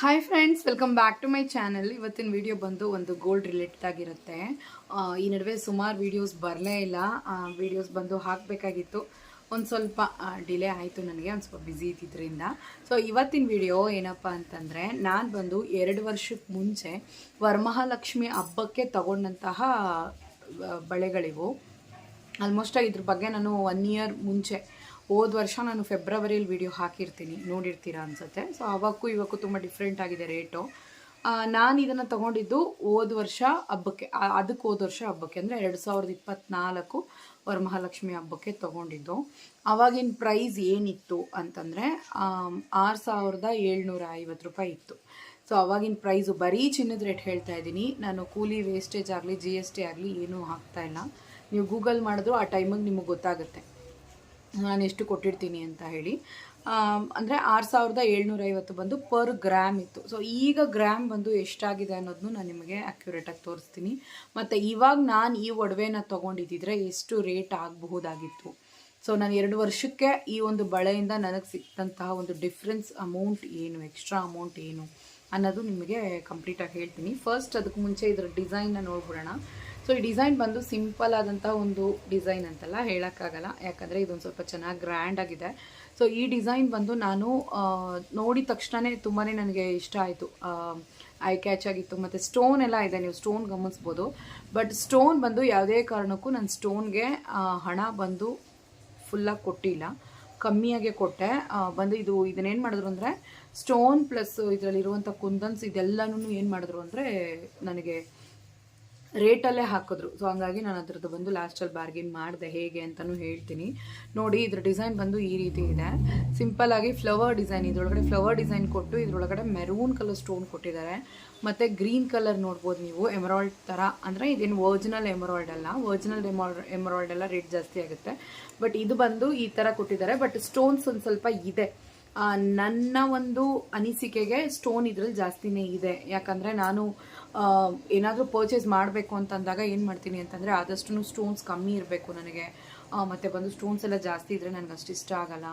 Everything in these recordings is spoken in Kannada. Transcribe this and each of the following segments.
Hi friends, welcome back to my channel. ಇವತ್ತಿನ ವಿಡಿಯೋ ಬಂದು ಒಂದು ಗೋಲ್ಡ್ ರಿಲೇಟೆಡ್ ಆಗಿರುತ್ತೆ. ಈ ನಡುವೆ ಸುಮಾರು ವೀಡಿಯೋಸ್ ಬರಲೇ ಇಲ್ಲ. ವೀಡಿಯೋಸ್ ಬಂದು ಹಾಕಬೇಕಾಗಿತ್ತು, ಒಂದು ಸ್ವಲ್ಪ ಡಿಲೇ ಆಯಿತು. ನನಗೆ ಒಂದು ಸ್ವಲ್ಪ ಬ್ಯುಸಿ ಇದ್ದಿದ್ದರಿಂದ. ಸೊ ಇವತ್ತಿನ ವಿಡಿಯೋ ಏನಪ್ಪ ಅಂತಂದರೆ, ನಾನು ಬಂದು 2 ವರ್ಷಕ್ಕೆ ಮುಂಚೆ ವರಮಹಾಲಕ್ಷ್ಮಿ ಹಬ್ಬಕ್ಕೆ ತಗೊಂಡಂತಹ ಬಳೆಗಳಿವು. ಆಲ್ಮೋಸ್ಟ್ ಇದ್ರ ಬಗ್ಗೆ ನಾನು 1 ಇಯರ್ ಮುಂಚೆ, ಹೋದ ವರ್ಷ ನಾನು ಫೆಬ್ರವರಿಯಲ್ಲಿ ವಿಡಿಯೋ ಹಾಕಿರ್ತೀನಿ, ನೋಡಿರ್ತೀರಾ ಅನಿಸುತ್ತೆ. ಸೊ ಅವಕ್ಕೂ ಇವಕ್ಕೂ ತುಂಬ ಡಿಫ್ರೆಂಟ್ ಆಗಿದೆ ರೇಟು. ನಾನು ಇದನ್ನು ತೊಗೊಂಡಿದ್ದು ಹೋದ ವರ್ಷ ಹಬ್ಬಕ್ಕೆ, ಅದಕ್ಕೆ ಹೋದ ವರ್ಷ ಹಬ್ಬಕ್ಕೆ ಅಂದರೆ 2024 ವರಮಹಾಲಕ್ಷ್ಮಿ ಹಬ್ಬಕ್ಕೆ ತೊಗೊಂಡಿದ್ದು. ಆವಾಗಿನ ಪ್ರೈಸ್ ಏನಿತ್ತು ಅಂತಂದರೆ 6750 ರೂಪಾಯಿ ಇತ್ತು. ಸೊ ಆವಾಗಿನ ಪ್ರೈಸು ಬರೀ ಚಿನ್ನದ ರೇಟ್ ಹೇಳ್ತಾ ಇದ್ದೀನಿ ನಾನು. ಕೂಲಿ ವೇಸ್ಟೇಜ್ ಆಗಲಿ GST ಆಗಲಿ ಏನೂ ಹಾಕ್ತಾಯಿಲ್ಲ. ನೀವು ಗೂಗಲ್ ಮಾಡಿದ್ರು ಆ ಟೈಮಿಗೆ ನಿಮಗೆ ಗೊತ್ತಾಗುತ್ತೆ ನಾನು ಎಷ್ಟು ಕೊಟ್ಟಿರ್ತೀನಿ ಅಂತ ಹೇಳಿ. ಅಂದರೆ 6750 ಬಂದು ಪರ್ ಗ್ರಾಮ್ ಇತ್ತು. ಸೊ ಈಗ ಗ್ರಾಮ್ ಬಂದು ಎಷ್ಟಾಗಿದೆ ಅನ್ನೋದನ್ನು ನಾನು ನಿಮಗೆ ಅಕ್ಯುರೇಟಾಗಿ ತೋರಿಸ್ತೀನಿ. ಮತ್ತು ಇವಾಗ ನಾನು ಈ ಒಡವೆನ ತೊಗೊಂಡಿದ್ದಿದ್ರೆ ಎಷ್ಟು ರೇಟ್ ಆಗಬಹುದಾಗಿತ್ತು. ಸೊ ನಾನು 2 ವರ್ಷಕ್ಕೆ ಈ ಒಂದು ಬಳೆಯಿಂದ ನನಗೆ ಸಿಕ್ತಂತಹ ಒಂದು ಡಿಫ್ರೆನ್ಸ್ ಅಮೌಂಟ್ ಏನು, ಎಕ್ಸ್ಟ್ರಾ ಅಮೌಂಟ್ ಏನು ಅನ್ನೋದು ನಿಮಗೆ ಕಂಪ್ಲೀಟಾಗಿ ಹೇಳ್ತೀನಿ. ಫಸ್ಟ್ ಅದಕ್ಕೆ ಮುಂಚೆ ಇದರ ಡಿಸೈನ್ನ ನೋಡ್ಬಿಡೋಣ. ಸೊ ಈ ಡಿಸೈನ್ ಬಂದು ಸಿಂಪಲ್ ಆದಂಥ ಒಂದು ಡಿಸೈನ್ ಅಂತೆಲ್ಲ ಹೇಳೋಕ್ಕಾಗಲ್ಲ, ಯಾಕಂದರೆ ಇದೊಂದು ಸ್ವಲ್ಪ ಚೆನ್ನಾಗಿ ಗ್ರ್ಯಾಂಡ್ ಆಗಿದೆ. ಸೊ ಈ ಡಿಸೈನ್ ಬಂದು ನಾನು ನೋಡಿದ ತಕ್ಷಣವೇ ತುಂಬಾ ನನಗೆ ಇಷ್ಟ ಆಯಿತು, ಐ ಕ್ಯಾಚ್ ಆಗಿತ್ತು. ಮತ್ತು ಸ್ಟೋನ್ ಎಲ್ಲ ಇದೆ, ನೀವು ಸ್ಟೋನ್ ಗಮನಿಸ್ಬೋದು. ಬಟ್ ಸ್ಟೋನ್ ಬಂದು ಯಾವುದೇ ಕಾರಣಕ್ಕೂ ನಾನು ಸ್ಟೋನ್ಗೆ ಹಣ ಬಂದು ಫುಲ್ಲಾಗಿ ಕೊಟ್ಟಿಲ್ಲ, ಕಮ್ಮಿಯಾಗೆ ಕೊಟ್ಟೆ. ಬಂದು ಇದನ್ನೇನು ಮಾಡಿದ್ರು ಅಂದರೆ, ಸ್ಟೋನ್ ಪ್ಲಸ್ ಇದರಲ್ಲಿರುವಂಥ ಕುಂದನ್ಸ್ ಇದೆಲ್ಲನೂ ಏನು ಮಾಡಿದ್ರು ಅಂದರೆ ನನಗೆ ರೇಟಲ್ಲೇ ಹಾಕಿದ್ರು. ಸೊ ಹಂಗಾಗಿ ನಾನು ಅದ್ರದ್ದು ಬಂದು ಲಾಸ್ಟಲ್ಲಿ ಬಾರ್ಗೇನ್ ಮಾಡಿದೆ, ಹೇಗೆ ಅಂತಲೂ ಹೇಳ್ತೀನಿ. ನೋಡಿ, ಇದ್ರ ಡಿಸೈನ್ ಬಂದು ಈ ರೀತಿ ಇದೆ. ಸಿಂಪಲ್ಲಾಗಿ ಫ್ಲವರ್ ಡಿಸೈನ್, ಇದರೊಳಗಡೆ ಫ್ಲವರ್ ಡಿಸೈನ್ ಕೊಟ್ಟು ಇದರೊಳಗಡೆ ಮೆರೂನ್ ಕಲರ್ ಸ್ಟೋನ್ ಕೊಟ್ಟಿದ್ದಾರೆ. ಮತ್ತು ಗ್ರೀನ್ ಕಲರ್ ನೋಡ್ಬೋದು ನೀವು, ಎಮರಾಲ್ಡ್ ಥರ. ಅಂದರೆ ಇದೇನು ಒರಿಜಿನಲ್ ಎಮರಾಲ್ಡ್ ಅಲ್ಲ, ಒರಿಜಿನಲ್ ಎಮರಾಲ್ಡ್ ಎಲ್ಲ ರೇಟ್ ಜಾಸ್ತಿ ಆಗುತ್ತೆ. ಬಟ್ ಇದು ಬಂದು ಈ ಥರ ಕೊಟ್ಟಿದ್ದಾರೆ. ಬಟ್ ಸ್ಟೋನ್ಸ್ ಒಂದು ಸ್ವಲ್ಪ ಇದೆ. ನನ್ನ ಒಂದು ಅನಿಸಿಕೆಗೆ ಸ್ಟೋನ್ ಇದ್ರಲ್ಲಿ ಜಾಸ್ತಿನೇ ಇದೆ. ಯಾಕಂದರೆ ನಾನು ಏನಾದರೂ ಪರ್ಚೇಸ್ ಮಾಡಬೇಕು ಅಂತಂದಾಗ ಏನು ಮಾಡ್ತೀನಿ ಅಂತಂದರೆ, ಆದಷ್ಟು ಸ್ಟೋನ್ಸ್ ಕಮ್ಮಿ ಇರಬೇಕು ನನಗೆ. ಮತ್ತು ಬಂದು ಸ್ಟೋನ್ಸ್ ಎಲ್ಲ ಜಾಸ್ತಿ ಇದ್ದರೆ ನನಗೆ ಅಷ್ಟು ಇಷ್ಟ ಆಗಲ್ಲ.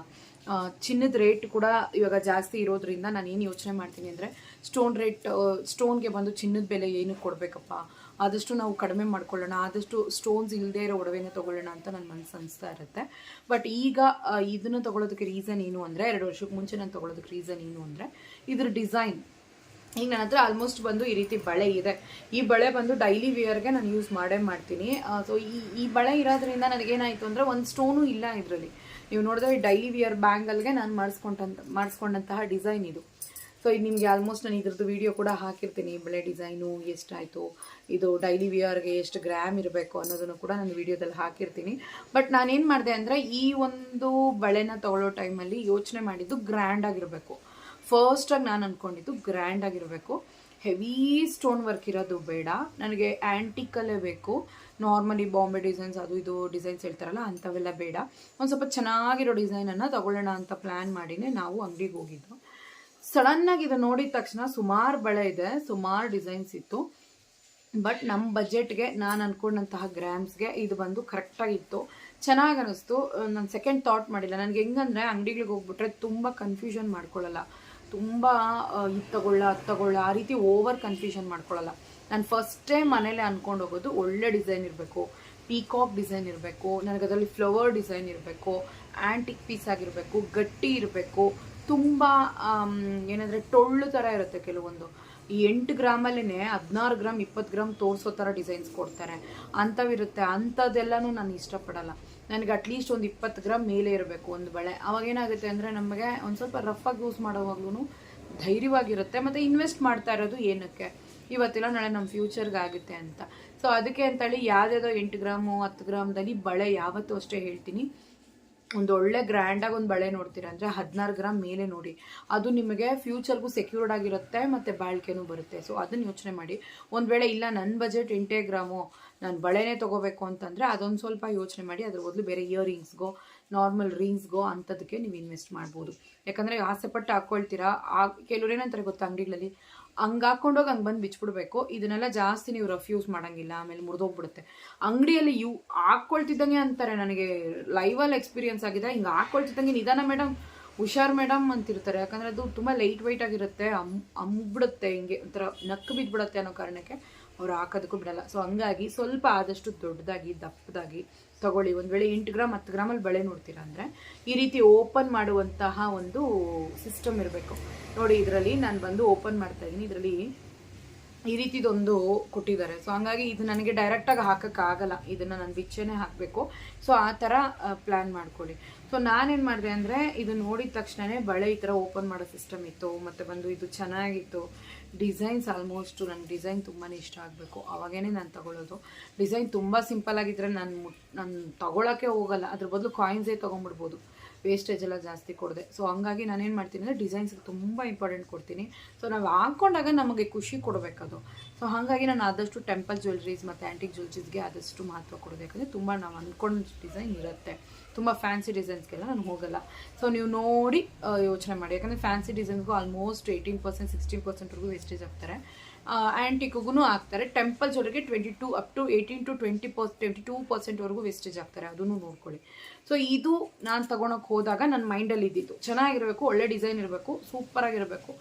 ಚಿನ್ನದ ರೇಟ್ ಕೂಡ ಇವಾಗ ಜಾಸ್ತಿ ಇರೋದ್ರಿಂದ ನಾನು ಏನು ಯೋಚನೆ ಮಾಡ್ತೀನಿ ಅಂದರೆ, ಸ್ಟೋನ್ಗೆ ಬಂದು ಚಿನ್ನದ ಬೆಲೆ ಏನು ಕೊಡಬೇಕಪ್ಪ, ಆದಷ್ಟು ನಾವು ಕಡಿಮೆ ಮಾಡ್ಕೊಳ್ಳೋಣ, ಆದಷ್ಟು ಸ್ಟೋನ್ಸ್ ಇಲ್ಲದೆ ಇರೋ ಒಡವೆನ ತೊಗೊಳ್ಳೋಣ ಅಂತ ನನ್ನ ಮನಸ್ಸು ಅನಿಸ್ತಾ ಇರುತ್ತೆ. ಬಟ್ ಈಗ ಇದನ್ನು ತೊಗೊಳೋದಕ್ಕೆ ರೀಸನ್ ಏನು ಅಂದರೆ, 2 ವರ್ಷಕ್ಕೆ ಮುಂಚೆ ನಾನು ತೊಗೊಳೋದಕ್ಕೆ ರೀಸನ್ ಏನು ಅಂದರೆ, ಇದ್ರ ಡಿಸೈನ್. ಈಗ ನನ್ನ ಹತ್ರ ಆಲ್ಮೋಸ್ಟ್ ಬಂದು ಈ ರೀತಿ ಬಳೆ ಇದೆ. ಈ ಬಳೆ ಬಂದು ಡೈಲಿ ವೇರ್ಗೆ ನಾನು ಯೂಸ್ ಮಾಡ್ತೀನಿ. ಸೊ ಈ ಬಳೆ ಇರೋದ್ರಿಂದ ನನಗೇನಾಯಿತು ಅಂದರೆ, ಒಂದು ಸ್ಟೋನು ಇಲ್ಲ ಇದರಲ್ಲಿ. ನೀವು ನೋಡಿದ್ರೆ ಡೈಲಿ ವಿಯರ್ ಬ್ಯಾಂಗಲ್ಗೆ ನಾನು ಮಾಡಿಸ್ಕೊಂಡಂತಹ ಡಿಸೈನ್ ಇದು. ಸೊ ಇದು ನಿಮಗೆ ಆಲ್ಮೋಸ್ಟ್ ನಾನು ಇದ್ರದ್ದು ವಿಡಿಯೋ ಕೂಡ ಹಾಕಿರ್ತೀನಿ. ಬಳೆ ಡಿಸೈನು ಎಷ್ಟಾಯಿತು, ಇದು ಡೈಲಿ ವಿಯರ್ಗೆ ಎಷ್ಟು ಗ್ರಾಮ್ ಇರಬೇಕು ಅನ್ನೋದನ್ನು ಕೂಡ ನಾನು ವಿಡಿಯೋದಲ್ಲಿ ಹಾಕಿರ್ತೀನಿ. ಬಟ್ ನಾನೇನು ಮಾಡಿದೆ ಅಂದರೆ, ಈ ಒಂದು ಬಳೆನ ತೊಗೊಳ್ಳೋ ಟೈಮಲ್ಲಿ ಯೋಚನೆ ಮಾಡಿದ್ದು ಗ್ರ್ಯಾಂಡಾಗಿರಬೇಕು. ಫಸ್ಟಾಗಿ ನಾನು ಅಂದ್ಕೊಂಡಿದ್ದು ಗ್ರ್ಯಾಂಡಾಗಿರಬೇಕು. ಹೆವಿ ಸ್ಟೋನ್ ವರ್ಕ್ ಇರೋದು ಬೇಡ ನನಗೆ, ಆ್ಯಂಟಿಕಲ್ಲೇ ಬೇಕು. ನಾರ್ಮಲಿ ಬಾಂಬೆ ಡಿಸೈನ್ಸ್ ಅದು ಇದು ಡಿಸೈನ್ಸ್ ಹೇಳ್ತಾರಲ್ಲ, ಅಂಥವೆಲ್ಲ ಬೇಡ. ಒಂದು ಸ್ವಲ್ಪ ಚೆನ್ನಾಗಿರೋ ಡಿಸೈನನ್ನು ತಗೊಳ್ಳೋಣ ಅಂತ ಪ್ಲ್ಯಾನ್ ಮಾಡಿನೇ ನಾವು ಅಂಗಡಿಗೆ ಹೋಗಿದ್ದು. ಸಡನ್ನಾಗಿ ಇದು ನೋಡಿದ ತಕ್ಷಣ ಸುಮಾರು ಬಳೆ ಇದೆ, ಸುಮಾರು ಡಿಸೈನ್ಸ್ ಇತ್ತು. ಬಟ್ ನಮ್ಮ ಬಜೆಟ್ಗೆ, ನಾನು ಅಂದ್ಕೊಂಡಂತಹ ಗ್ರಾಮ್ಸ್ಗೆ ಇದು ಬಂದು ಕರೆಕ್ಟಾಗಿತ್ತು, ಚೆನ್ನಾಗಿ ಅನ್ನಿಸ್ತು. ನಾನು ಸೆಕೆಂಡ್ ಥಾಟ್ ಮಾಡಿಲ್ಲ. ನನಗೆ ಹೆಂಗಂದರೆ, ಅಂಗಡಿಗಳಿಗೆ ಹೋಗ್ಬಿಟ್ರೆ ತುಂಬ ಕನ್ಫ್ಯೂಷನ್ ಮಾಡ್ಕೊಳ್ಳಲ್ಲ, ತುಂಬ ಇದು ತಗೊಳ್ಳ ಆ ರೀತಿ ಓವರ್ ಕನ್ಫ್ಯೂಷನ್ ಮಾಡ್ಕೊಳ್ಳಲ್ಲ. ನಾನು ಫಸ್ಟೇ ಮನೇಲೆ ಅಂದ್ಕೊಂಡು ಹೋಗೋದು, ಒಳ್ಳೆ ಡಿಸೈನ್ ಇರಬೇಕು, ಪೀಕಾಕ್ ಡಿಸೈನ್ ಇರಬೇಕು, ನನಗೆ ಅದರಲ್ಲಿ ಫ್ಲವರ್ ಡಿಸೈನ್ ಇರಬೇಕು, ಆ್ಯಂಟಿಕ್ ಪೀಸ್ ಆಗಿರಬೇಕು, ಗಟ್ಟಿ ಇರಬೇಕು, ತುಂಬ ಏನಂದರೆ ಟೊಳ್ಳು ಥರ ಇರುತ್ತೆ. ಕೆಲವೊಂದು ಈ 8 ಗ್ರಾಮಲ್ಲೇ 16 ಗ್ರಾಮ್ 20 ಗ್ರಾಮ್ ತೋರಿಸೋ ಥರ ಡಿಸೈನ್ಸ್ ಕೊಡ್ತಾರೆ, ಅಂಥವಿರುತ್ತೆ. ಅಂಥದ್ದೆಲ್ಲನೂ ನಾನು ಇಷ್ಟಪಡಲ್ಲ. ನನಗೆ ಅಟ್ಲೀಸ್ಟ್ ಒಂದು 20 ಗ್ರಾಮ್ ಮೇಲೆ ಇರಬೇಕು ಒಂದು ಬಳೆ. ಅವಾಗೇನಾಗುತ್ತೆ ಅಂದರೆ, ನಮಗೆ ಒಂದು ಸ್ವಲ್ಪ ರಫಾಗಿ ಯೂಸ್ ಮಾಡೋವಾಗ್ಲೂ ಧೈರ್ಯವಾಗಿರುತ್ತೆ. ಮತ್ತು ಇನ್ವೆಸ್ಟ್ ಮಾಡ್ತಾ ಇರೋದು ಏನಕ್ಕೆ, ಇವತ್ತಿಲ್ಲ ನಾಳೆ ನಮ್ಮ ಫ್ಯೂಚರ್ಗೆ ಆಗುತ್ತೆ ಅಂತ. ಸೊ ಅದಕ್ಕೆ ಅಂತೇಳಿ ಯಾವುದ್ಯಾವುದೋ 8 ಗ್ರಾಮು 10 ಗ್ರಾಮ್ದಲ್ಲಿ ಬಳೆ ಯಾವತ್ತೂ ಅಷ್ಟೇ ಹೇಳ್ತೀನಿ, ಒಂದು ಒಳ್ಳೆ ಗ್ರ್ಯಾಂಡಾಗಿ ಒಂದು ಬಳೆ ನೋಡ್ತೀರ ಅಂದರೆ 16 ಗ್ರಾಮ್ ಮೇಲೆ ನೋಡಿ. ಅದು ನಿಮಗೆ ಫ್ಯೂಚರ್ಗೂ ಸೆಕ್ಯೂರ್ಡ್ ಆಗಿರುತ್ತೆ ಮತ್ತು ಬಾಳಿಕೆನೂ ಬರುತ್ತೆ. ಸೊ ಅದನ್ನು ಯೋಚನೆ ಮಾಡಿ. ಒಂದು ವೇಳೆ ಇಲ್ಲ ನನ್ನ ಬಜೆಟ್ 8 ಗ್ರಾಮು, ನಾನು ಬಳೆನೇ ತೊಗೋಬೇಕು ಅಂತಂದರೆ ಅದೊಂದು ಸ್ವಲ್ಪ ಯೋಚನೆ ಮಾಡಿ. ಅದ್ರ ಬದಲು ಬೇರೆ ಇಯರಿಂಗ್ಸ್ಗೋ, ನಾರ್ಮಲ್ ರಿಂಗ್ಸ್ಗೋ ಅಂಥದಕ್ಕೆ ನೀವು ಇನ್ವೆಸ್ಟ್ ಮಾಡ್ಬೋದು. ಯಾಕಂದರೆ ಆಸೆಪಟ್ಟು ಹಾಕ್ಕೊಳ್ತೀರಾ. ಕೆಲವ್ರು ಏನಂತಾರೆ ಗೊತ್ತಾ, ಅಂಗಡಿಗಳಲ್ಲಿ ಹಂಗೆ ಹಾಕ್ಕೊಂಡೋಗಿ ಹಂಗೆ ಬಂದು ಬಿಚ್ಬಿಡ್ಬೇಕು. ಇದನ್ನೆಲ್ಲ ಜಾಸ್ತಿ ನೀವು ರಫ್ ಯೂಸ್ ಮಾಡೋಂಗಿಲ್ಲ, ಆಮೇಲೆ ಮುರಿದೋಗ್ಬಿಡುತ್ತೆ. ಅಂಗಡಿಯಲ್ಲಿ ಹಾಕ್ಕೊಳ್ತಿದ್ದಂಗೆ ಅಂತಾರೆ, ನನಗೆ ಲೈವಲ್ಲಿ ಎಕ್ಸ್ಪೀರಿಯನ್ಸ್ ಆಗಿದೆ. ಹಿಂಗೆ ಹಾಕ್ಕೊಳ್ತಿದ್ದಂಗೆ, ನಿಧಾನ ಮೇಡಮ್ ಹುಷಾರ್ ಮೇಡಮ್ ಅಂತಿರ್ತಾರೆ. ಯಾಕಂದರೆ ಅದು ತುಂಬ ಲೈಟ್ ವೆಯ್ಟ್ ಆಗಿರುತ್ತೆ, ಅಂಬಿಡುತ್ತೆ, ಹಿಂಗೆ ಒಂಥರ ನಕ್ಕು ಬಿದ್ದುಬಿಡುತ್ತೆ ಅನ್ನೋ ಕಾರಣಕ್ಕೆ ಅವ್ರು ಹಾಕೋದಕ್ಕೂ ಬಿಡಲ್ಲ. ಸೊ ಹಂಗಾಗಿ ಸ್ವಲ್ಪ ಆದಷ್ಟು ದೊಡ್ಡದಾಗಿ ದಪ್ಪದಾಗಿ ತಗೊಳ್ಳಿ. ಒಂದು ವೇಳೆ 8 ಗ್ರಾಮ್ 10 ಗ್ರಾಮಲ್ಲಿ ಬಳೆ ನೋಡ್ತೀರಾ ಅಂದರೆ ಈ ರೀತಿ ಓಪನ್ ಮಾಡುವಂತಹ ಒಂದು ಸಿಸ್ಟಮ್ ಇರಬೇಕು ನೋಡಿ. ಇದರಲ್ಲಿ ನಾನು ಬಂದು ಓಪನ್ ಮಾಡ್ತಾ ಇದ್ದೀನಿ. ಇದರಲ್ಲಿ ಈ ರೀತಿದೊಂದು ಕೊಟ್ಟಿದ್ದಾರೆ. ಸೊ ಹಂಗಾಗಿ ಇದು ನನಗೆ ಡೈರೆಕ್ಟಾಗಿ ಹಾಕೋಕ್ಕಾಗಲ್ಲ, ಇದನ್ನು ನಾನು ಬಿಚ್ಚನೇ ಹಾಕಬೇಕು. ಸೊ ಆ ಥರ ಪ್ಲ್ಯಾನ್ ಮಾಡ್ಕೊಳ್ಳಿ. ಸೊ ನಾನೇನು ಮಾಡಿದೆ ಅಂದರೆ ಇದು ನೋಡಿದ ತಕ್ಷಣವೇ ಬಳೆ ಈ ಥರ ಓಪನ್ ಮಾಡೋ ಸಿಸ್ಟಮ್ ಇತ್ತು, ಮತ್ತು ಬಂದು ಇದು ಚೆನ್ನಾಗಿತ್ತು. ಡಿಸೈನ್ಸ್ ಆಲ್ಮೋಸ್ಟು ನನಗೆ ಡಿಸೈನ್ ತುಂಬಾ ಇಷ್ಟ ಆಗಬೇಕು, ಅವಾಗೇ ನಾನು ತಗೊಳ್ಳೋದು. ಡಿಸೈನ್ ತುಂಬ ಸಿಂಪಲ್ ಆಗಿದ್ದರೆ ನಾನು ತಗೊಳ್ಳೋಕ್ಕೆ ಹೋಗಲ್ಲ, ಅದ್ರ ಬದಲು ಕಾಯಿನ್ಸೇ ತೊಗೊಂಡ್ಬಿಡ್ಬೋದು, ವೇಸ್ಟೇಜ್ ಎಲ್ಲ ಜಾಸ್ತಿ ಕೊಡದೆ. ಸೊ ಹಂಗಾಗಿ ನಾನೇನು ಮಾಡ್ತೀನಿ ಅಂದರೆ ಡಿಸೈನ್ಸ್ಗೆ ತುಂಬ ಇಂಪಾರ್ಟೆಂಟ್ ಕೊಡ್ತೀನಿ. ಸೊ ನಾವು ಹಾಕ್ಕೊಂಡಾಗ ನಮಗೆ ಖುಷಿ ಕೊಡಬೇಕದು. ಸೊ ಹಾಗಾಗಿ ನಾನು ಆದಷ್ಟು ಟೆಂಪಲ್ ಜ್ಯುವೆಲ್ರೀಸ್ ಮತ್ತು ಆ್ಯಂಟಿಕ್ ಜ್ಯುವೆಲ್ರೀಸ್ಗೆ ಆದಷ್ಟು ಮಹತ್ವ ಕೊಡೋದು. ಯಾಕಂದರೆ ತುಂಬ ನಾವು ಅಂದ್ಕೊಂಡು ಡಿಸೈನ್ ಇರುತ್ತೆ, ತುಂಬ ಫ್ಯಾನ್ಸಿ ಡಿಸೈನ್ಸ್ಗೆಲ್ಲ ನಾನು ಹೋಗಲ್ಲ. ಸೊ ನೀವು ನೋಡಿ ಯೋಚನೆ ಮಾಡಿ, ಯಾಕಂದರೆ ಫ್ಯಾನ್ಸಿ ಡಿಸೈನ್ಸ್ಗೂ ಆಲ್ಮೋಸ್ಟ್ 18% 16%ವರೆಗೂ ವೇಸ್ಟೇಜ್ ಆಗ್ತಾರೆ. ಆ್ಯಂಟಿಕ್ಗೂ ಆಗ್ತಾರೆ. ಟೆಂಪಲ್ ಜ್ಯುವೆಲ್ರಿಗೆ 22 ಅಪ್ ಟು 18 to 22%ವರೆಗೂ ವೇಸ್ಟೇಜ್ ಆಗ್ತಾರೆ, ಅದನ್ನು ನೋಡ್ಕೊಳ್ಳಿ. ಸೊ ಇದು ನಾನು ತೊಗೊಳಕ್ಕೆ ಹೋದಾಗ ನನ್ನ ಮೈಂಡಲ್ಲಿ ಇದ್ದಿತ್ತು, ಚೆನ್ನಾಗಿರಬೇಕು, ಒಳ್ಳೆ ಡಿಸೈನ್ ಇರಬೇಕು, ಸೂಪರಾಗಿರಬೇಕು,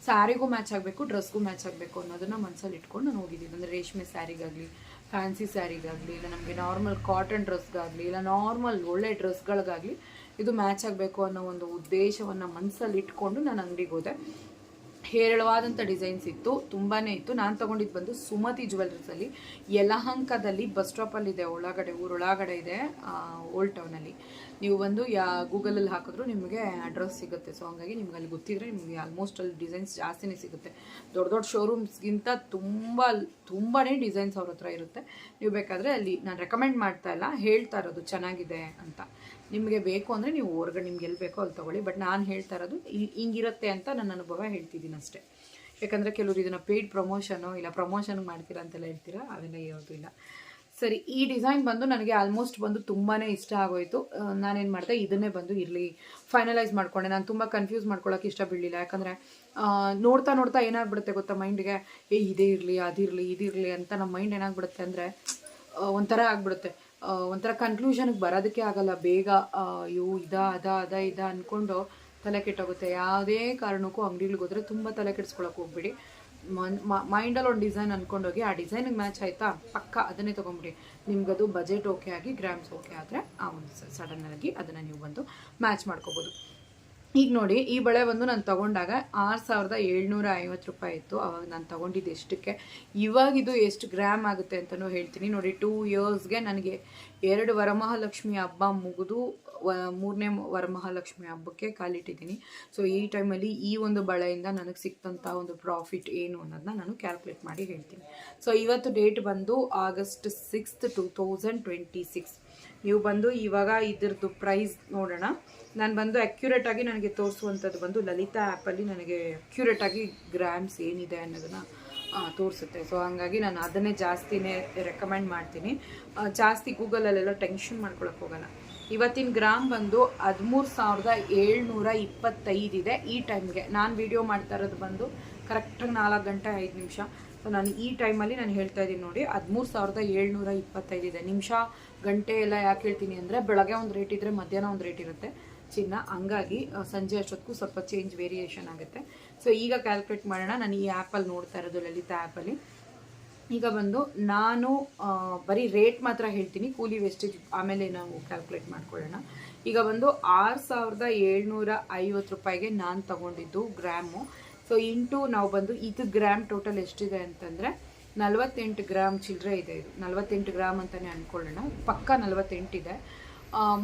ಸ್ಯಾರಿಗೂ ಮ್ಯಾಚ್ ಆಗಬೇಕು, ಡ್ರೆಸ್ಗೂ ಮ್ಯಾಚ್ ಆಗಬೇಕು ಅನ್ನೋದನ್ನು ಮನಸ್ಸಲ್ಲಿ ಇಟ್ಕೊಂಡು ನಾನು ಹೋಗಿದ್ದೀನಿ. ಅಂದರೆ ರೇಷ್ಮೆ ಸ್ಯಾರಿಗಾಗಲಿ, ಫ್ಯಾನ್ಸಿ ಸ್ಯಾರಿಗಾಗಲಿ, ಇಲ್ಲ ನಮಗೆ ನಾರ್ಮಲ್ ಕಾಟನ್ ಡ್ರೆಸ್ಗಾಗಲಿ, ಇಲ್ಲ ನಾರ್ಮಲ್ ಒಳ್ಳೆ ಡ್ರೆಸ್ಗಳಿಗಾಗಲಿ ಇದು ಮ್ಯಾಚ್ ಆಗಬೇಕು ಅನ್ನೋ ಒಂದು ಉದ್ದೇಶವನ್ನು ಮನಸ್ಸಲ್ಲಿ ಇಟ್ಕೊಂಡು ನಾನು ಅಂಗಡಿಗೆ ಹೋದೆ. ಹೇರಳವಾದಂಥ ಡಿಸೈನ್ಸ್ ಇತ್ತು, ತುಂಬಾ ಇತ್ತು. ನಾನು ತೊಗೊಂಡಿದ್ದು ಬಂದು ಸುಮತಿ ಜ್ಯುವೆಲ್ರೀಸಲ್ಲಿ, ಯಲಹಂಕದಲ್ಲಿ ಬಸ್ ಸ್ಟಾಪಲ್ಲಿದೆ, ಊರೊಳಗಡೆ ಇದೆ, ಓಲ್ಡ್ ಟೌನಲ್ಲಿ. ನೀವು ಬಂದು ಗೂಗಲಲ್ಲಿ ಹಾಕಿದ್ರು ನಿಮಗೆ ಅಡ್ರೆಸ್ ಸಿಗುತ್ತೆ. ಸೊ ಹಂಗಾಗಿ ನಿಮ್ಗೆ ಅಲ್ಲಿ ಗೊತ್ತಿದ್ರೆ ನಿಮಗೆ ಆಲ್ಮೋಸ್ಟ್ ಅಲ್ಲಿ ಡಿಸೈನ್ಸ್ ಜಾಸ್ತಿನೇ ಸಿಗುತ್ತೆ. ದೊಡ್ಡ ದೊಡ್ಡ ಶೋರೂಮ್ಸ್ಗಿಂತ ತುಂಬಾ ಡಿಸೈನ್ಸ್ ಅವ್ರ ಹತ್ರ ಇರುತ್ತೆ. ನೀವು ಬೇಕಾದರೆ ಅಲ್ಲಿ ನಾನು ರೆಕಮೆಂಡ್ ಮಾಡ್ತಾ ಇಲ್ಲ, ಹೇಳ್ತಾ ಇರೋದು ಚೆನ್ನಾಗಿದೆ ಅಂತ. ನಿಮಗೆ ಬೇಕು ಅಂದರೆ ನೀವು ಹೊರಗಡೆ ನಿಮ್ಗೆ ಎಲ್ಲಿ ಬೇಕೋ ಅಲ್ಲಿ ತೊಗೊಳ್ಳಿ. ಬಟ್ ನಾನು ಹೇಳ್ತಾ ಇರೋದು ಹಿಂಗಿರುತ್ತೆ ಅಂತ ನನ್ನ ಅನುಭವ ಹೇಳ್ತಿದ್ದೀನಿ ಅಷ್ಟೇ. ಯಾಕಂದರೆ ಕೆಲವರು ಇದನ್ನು ಪೇಯ್ಡ್ ಪ್ರಮೋಷನು ಇಲ್ಲ ಪ್ರಮೋಷನ್ಗೆ ಮಾಡ್ತೀರಾ ಅಂತೆಲ್ಲ ಹೇಳ್ತೀರಾ, ಅವೆಲ್ಲ ಇರೋದು ಇಲ್ಲ. ಸರಿ, ಈ ಡಿಸೈನ್ ಬಂದು ನನಗೆ ಆಲ್ಮೋಸ್ಟ್ ಬಂದು ತುಂಬಾ ಇಷ್ಟ ಆಗೋಯಿತು. ನಾನೇನು ಮಾಡಿದೆ, ಇದನ್ನೇ ಬಂದು ಇರಲಿ ಫೈನಲೈಸ್ ಮಾಡ್ಕೊಂಡೆ. ನಾನು ತುಂಬ ಕನ್ಫ್ಯೂಸ್ ಮಾಡ್ಕೊಳ್ಳೋಕೆ ಇಷ್ಟ ಬೀಳಲಿಲ್ಲ. ಯಾಕಂದರೆ ನೋಡ್ತಾ ಏನಾಗ್ಬಿಡುತ್ತೆ ಗೊತ್ತಾ, ಮೈಂಡ್ಗೆ ಇದೇ ಇರಲಿ ಇದಿರಲಿ ಅಂತ ನಮ್ಮ ಮೈಂಡ್ ಏನಾಗ್ಬಿಡುತ್ತೆ ಅಂದರೆ ಒಂಥರ ಆಗ್ಬಿಡುತ್ತೆ, ಒಂಥರ ಕನ್ಕ್ಲೂಷನ್ಗೆ ಬರೋದಕ್ಕೆ ಆಗಲ್ಲ ಬೇಗ. ಇದ ಅಂದ್ಕೊಂಡು ತಲೆ ಕೆಟ್ಟೋಗುತ್ತೆ. ಯಾವುದೇ ಕಾರಣಕ್ಕೂ ಅಂಗಡಿಗಳಿಗೆ ಹೋದರೆ ತುಂಬ ತಲೆ ಕೆಡಿಸ್ಕೊಳಕ್ಕೆ ಹೋಗ್ಬಿಡಿ. ಮೈಂಡಲ್ಲಿ ಒಂದು ಡಿಸೈನ್ ಅಂದ್ಕೊಂಡೋಗಿ ಆ ಡಿಸೈನಿಗೆ ಮ್ಯಾಚ್ ಆಯಿತಾ ಪಕ್ಕ ಅದನ್ನೇ ತೊಗೊಂಬಿಡಿ. ನಿಮ್ಗದು ಬಜೆಟ್ ಓಕೆ ಆಗಿ ಗ್ರಾಮ್ಸ್ ಓಕೆ ಆದರೆ ಆ ಒಂದು ಸಡನ್ನಾಗಿ ಅದನ್ನು ನೀವು ಬಂದು ಮ್ಯಾಚ್ ಮಾಡ್ಕೋಬೋದು. ಈಗ ನೋಡಿ, ಈ ಬಳೆ ಬಂದು ನಾನು ತೊಗೊಂಡಾಗ 6750 ರೂಪಾಯಿ ಇತ್ತು. ಅವಾಗ ನಾನು ತೊಗೊಂಡಿದ್ದು ಎಷ್ಟಕ್ಕೆ, ಇವಾಗಿದು ಎಷ್ಟು ಗ್ರಾಮ್ ಆಗುತ್ತೆ ಅಂತಲೂ ಹೇಳ್ತೀನಿ ನೋಡಿ. 2 ಇಯರ್ಸ್ಗೆ ನನಗೆ 2 ವರಮಹಾಲಕ್ಷ್ಮಿ ಹಬ್ಬ ಮುಗಿದು 3ನೇ ವರಮಹಾಲಕ್ಷ್ಮಿ ಹಬ್ಬಕ್ಕೆ ಕಾಲಿಟ್ಟಿದ್ದೀನಿ. ಸೊ ಈ ಟೈಮಲ್ಲಿ ಈ ಒಂದು ಬಳೆಯಿಂದ ನನಗೆ ಸಿಕ್ತಂಥ ಒಂದು ಪ್ರಾಫಿಟ್ ಏನು ಅನ್ನೋದನ್ನ ನಾನು ಕ್ಯಾಲ್ಕುಲೇಟ್ ಮಾಡಿ ಹೇಳ್ತೀನಿ. ಸೊ ಇವತ್ತು ಡೇಟ್ ಬಂದು August 6th 2026. ನೀವು ಬಂದು ಇವಾಗ ಇದ್ರದ್ದು ಪ್ರೈಸ್ ನೋಡೋಣ. ನಾನು ಬಂದು ಅಕ್ಯುರೇಟಾಗಿ ನನಗೆ ತೋರಿಸುವಂಥದ್ದು ಬಂದು ಲಲಿತಾ ಆ್ಯಪಲ್ಲಿ ನನಗೆ ಅಕ್ಯುರೇಟಾಗಿ ಗ್ರಾಮ್ಸ್ ಏನಿದೆ ಅನ್ನೋದನ್ನು ತೋರಿಸುತ್ತೆ. ಸೊ ಹಾಗಾಗಿ ನಾನು ಅದನ್ನೇ ಜಾಸ್ತಿನೇ ರೆಕಮೆಂಡ್ ಮಾಡ್ತೀನಿ. ಜಾಸ್ತಿ ಗೂಗಲಲ್ಲೆಲ್ಲ ಟೆನ್ಷನ್ ಮಾಡ್ಕೊಳಕ್ಕೆ ಹೋಗಲ್ಲ. ಇವತ್ತಿನ ಗ್ರಾಮ್ ಬಂದು 13,725 ಇದೆ ಈ ಟೈಮ್ಗೆ. ನಾನು ವಿಡಿಯೋ ಮಾಡ್ತಾ ಇರೋದು ಬಂದು ಕರೆಕ್ಟಾಗಿ 4 ಗಂಟೆ 5 ನಿಮಿಷ. ಸೊ ನಾನು ಈ ಟೈಮಲ್ಲಿ ನಾನು ಹೇಳ್ತಾ ಇದ್ದೀನಿ ನೋಡಿ, 13,725 ಇದೆ. ನಿಮಿಷ ಗಂಟೆ ಎಲ್ಲ ಯಾಕೆ ಹೇಳ್ತೀನಿ ಅಂದರೆ, ಬೆಳಗ್ಗೆ ಒಂದು ರೇಟ್ ಇದ್ದರೆ ಮಧ್ಯಾಹ್ನ ಒಂದು ರೇಟ್ ಇರುತ್ತೆ ಚಿನ್ನ, ಹಂಗಾಗಿ ಸಂಜೆ ಅಷ್ಟೊತ್ತಿಗೂ ಸ್ವಲ್ಪ ಚೇಂಜ್ ವೇರಿಯೇಷನ್ ಆಗುತ್ತೆ. ಸೊ ಈಗ ಕ್ಯಾಲ್ಕುಲೇಟ್ ಮಾಡೋಣ. ನಾನು ಈ ಆ್ಯಪಲ್ಲಿ ನೋಡ್ತಾ ಇರೋದು ಲಲಿತಾ ಆ್ಯಪಲ್ಲಿ. ಈಗ ಬಂದು ನಾನು ಬರೀ ರೇಟ್ ಮಾತ್ರ ಹೇಳ್ತೀನಿ, ಕೂಲಿ ವೇಸ್ಟೇಜ್ ಆಮೇಲೆ ನಾವು ಕ್ಯಾಲ್ಕುಲೇಟ್ ಮಾಡ್ಕೊಳ್ಳೋಣ. ಈಗ ಬಂದು 6,750 ರೂಪಾಯಿಗೆ ನಾನು ತಗೊಂಡಿದ್ದು ಗ್ರಾಮು. ಸೊ ಇಂಟು ನಾವು ಬಂದು ಇದು ಗ್ರಾಮ್ ಟೋಟಲ್ ಎಷ್ಟಿದೆ ಅಂತಂದರೆ 48 ಗ್ರಾಮ್ ಚಿಲ್ಲರೆ ಇದೆ. ಇದು 48 ಗ್ರಾಮ್ ಅಂತಲೇ ಅಂದ್ಕೊಳ್ಳೋಣ, ಪಕ್ಕ 48 ಇದೆ.